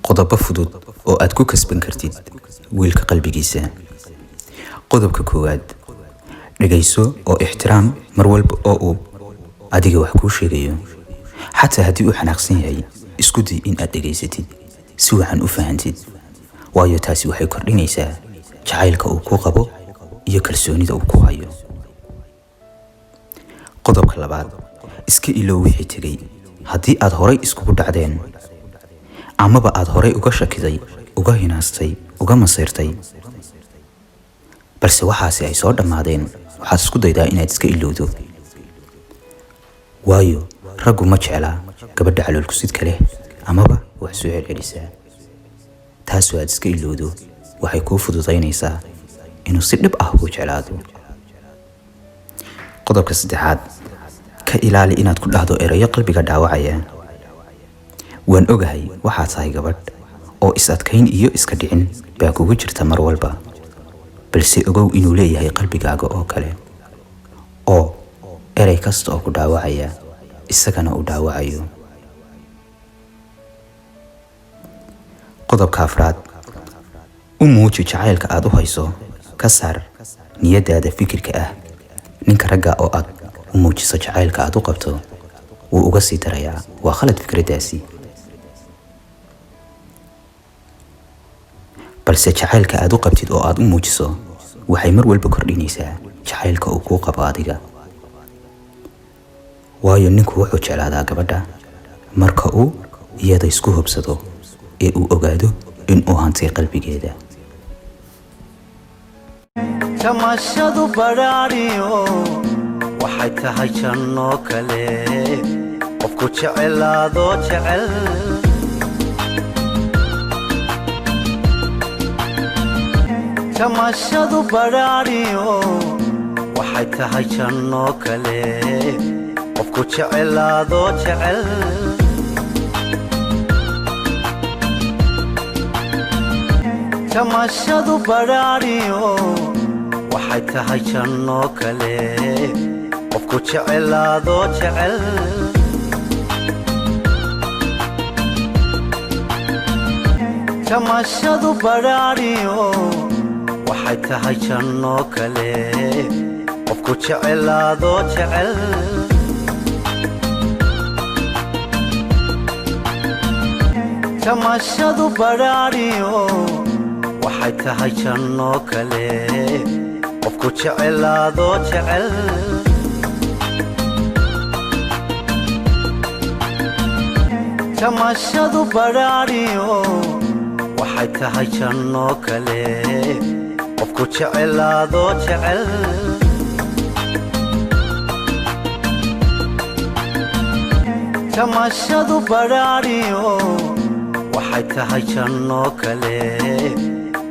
qodobo fudud oo aad ku kasban kartid wiilka qalbigiisa. Qodobka koowaad, dhageyso oo ixtiraam mar walba oo uu adiga wax kuu sheegayo. Xataa haddii uu xanaaqsan yahay, isku day in aad dhageysatid si waxan u fahantid, waayo taasi waxay kordhinaysaa jacaylka uu ku qabo iyo kalsoonida uu ku hayo. Qodobka labaad, iska iloow wixii tegay. Haddii aad horay iskugu dhacdeen amaba aad horay uga shakiday, uga hinaastay, uga masayrtay, balse waxaasi ay soo dhammaadeen, waxaad isku daydaa inaad iska ilowdo, waayo raggu ma jeclaa gabadha caloolkusidka leh amaba wax soo celcelisaa. taasoo aad iska ilowdo waxay kuu fududaynaysaa inuu si dhib ah ugu jeclaado. Qodobka saddexaad, ka ilaali inaad ku dhahdo erayo qalbiga dhaawacaya. Waan ogahay waxaad tahay gabadh oo is adkayn iyo iska dhicin baa kugu jirta mar walba, balse ogow inuu leeyahay qalbigaaga oo kale, oo eray kasta oo ku dhaawacaya isagana uu dhaawacayo. Qodobka afraad, u muuji jacaylka aad u hayso. Ka saar niyadaada fikirka ah ninka ragga oo aad u muujiso jacaylka aad u qabto wuu uga sii darayaa. Waa khalad fikradaasi, balse jacaylka aad u qabtid oo aad u muujiso waxay mar walba kordhinaysaa jacaylka uu kuu qabo adiga, waayo ninku wuxuu jeclaadaa gabadha marka uu iyada isku hubsado ee uu ogaado in uu hantay qalbigeeda. tamashadu badhaadhiyo waxay tahay janno kale, qofku jecelaado jecel. tamashadu badhaadhiyo waxay tahay janno kale, qofku jecelaado jecel. tamashadu badhaadhiyo waxay tahay janno kale, qofku jecelaado jecel. tamashadu badhaadhiyo waxay tahay janno kale, qofku jecelaado jecel. tamashadu badhaadhiyo waxay tahay janno kale, qofku jecelaado jecel. tamashadu badhaadhiyo waxay tahay janno kale, qofku jecelaado jecel. tamashadu badhaadhiyo waxay tahay janno kale,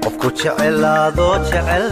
qofku jecelaado jecel.